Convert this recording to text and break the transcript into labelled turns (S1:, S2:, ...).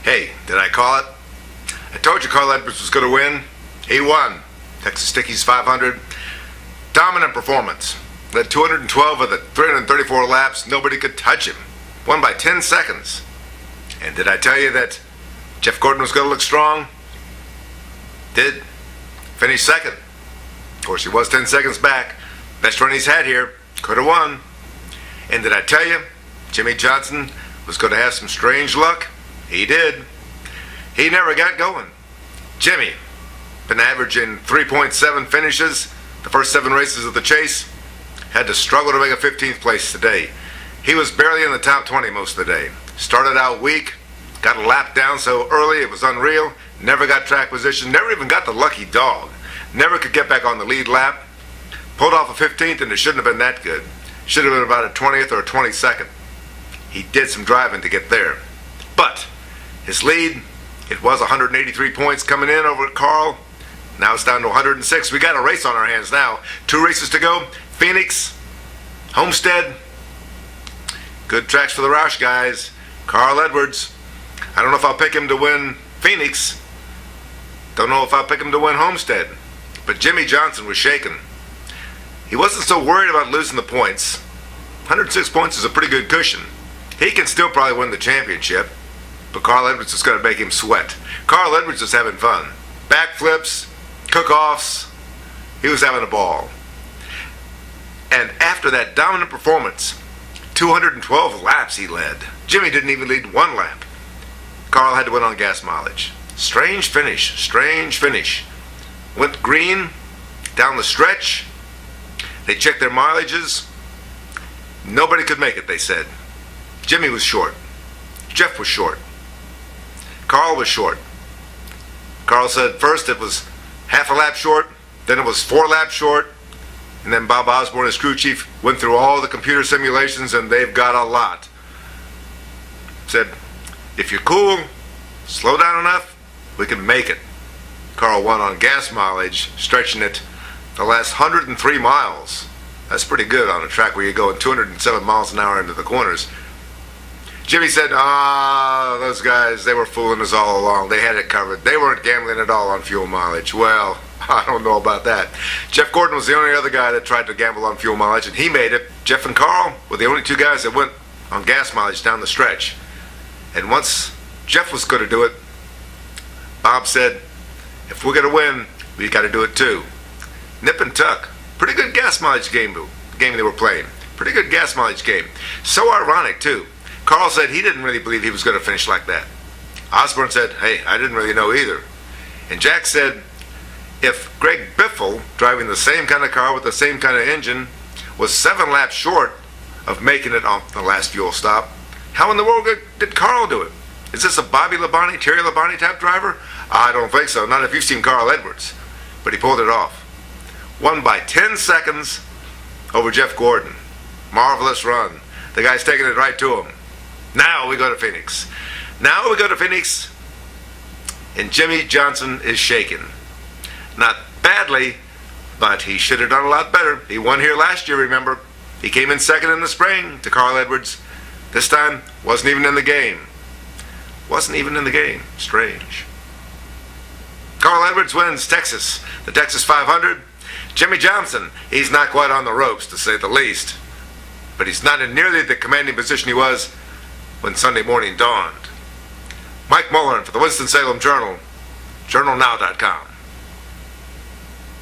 S1: Hey, did I call it? I told you Carl Edwards was going to win. He won. Texas Sticky's 500. Dominant performance. Led 212 of the 334 laps. Nobody could touch him. Won by 10 seconds. And did I tell you that Jeff Gordon was going to look strong? Did. Finished second. Of course, he was 10 seconds back. Best run he's had here. Could have won. And did I tell you Jimmie Johnson was going to have some strange luck? He did. He never got going. Jimmie, been averaging 3.7 finishes the first 7 races of the chase, had to struggle to make a 15th place today. He was barely in the top 20 most of the day. Started out weak, got a lap down so early it was unreal, never got track position, never even got the lucky dog, never could get back on the lead lap, pulled off a 15th and it shouldn't have been that good. Should have been about a 20th or a 22nd. He did some driving to get there. But his lead, it was 183 points coming in over Carl. Now it's down to 106. We got a race on our hands now. 2 races to go. Phoenix, Homestead. Good tracks for the Roush guys. Carl Edwards. I don't know if I'll pick him to win Phoenix. Don't know if I'll pick him to win Homestead. But Jimmie Johnson was shaken. He wasn't so worried about losing the points. 106 points is a pretty good cushion. He can still probably win the championship. But Carl Edwards is going to make him sweat. Carl Edwards is having fun. Backflips, cook-offs. He was having a ball. And after that dominant performance, 212 laps he led. Jimmie didn't even lead 1 lap. Carl had to win on gas mileage. Strange finish. Went green down the stretch. They checked their mileages. Nobody could make it, they said. Jimmie was short. Jeff was short. Carl was short. Carl said first it was half a lap short, then it was 4 laps short, and then Bob Osborne, his crew chief, went through all the computer simulations and they've got a lot. Said, if you're cool, slow down enough, we can make it. Carl won on gas mileage, stretching it the last 103 miles. That's pretty good on a track where you're going 207 miles an hour into the corners. Jimmie said, those guys, they were fooling us all along. They had it covered. They weren't gambling at all on fuel mileage. Well, I don't know about that. Jeff Gordon was the only other guy that tried to gamble on fuel mileage, and he made it. Jeff and Carl were the only 2 guys that went on gas mileage down the stretch. And once Jeff was going to do it, Bob said, if we're going to win, we got to do it too. Nip and tuck. Pretty good gas mileage game they were playing. Pretty good gas mileage game. So ironic, too. Carl said he didn't really believe he was going to finish like that. Osborne said, hey, I didn't really know either. And Jack said, if Greg Biffle, driving the same kind of car with the same kind of engine, was 7 laps short of making it on the last fuel stop, how in the world did Carl do it? Is this a Bobby Labonte, Terry Labonte type driver? I don't think so. Not if you've seen Carl Edwards. But he pulled it off. Won by 10 seconds over Jeff Gordon. Marvelous run. The guy's taking it right to him. Now we go to Phoenix. And Jimmie Johnson is shaken. Not badly, but he should have done a lot better. He won here last year, remember. He came in second in the spring to Carl Edwards. This time, wasn't even in the game. Strange. Carl Edwards wins Texas, the Texas 500. Jimmie Johnson, he's not quite on the ropes, to say the least. But he's not in nearly the commanding position he was when Sunday morning dawned. Mike Mulhern for the Winston-Salem Journal, journalnow.com.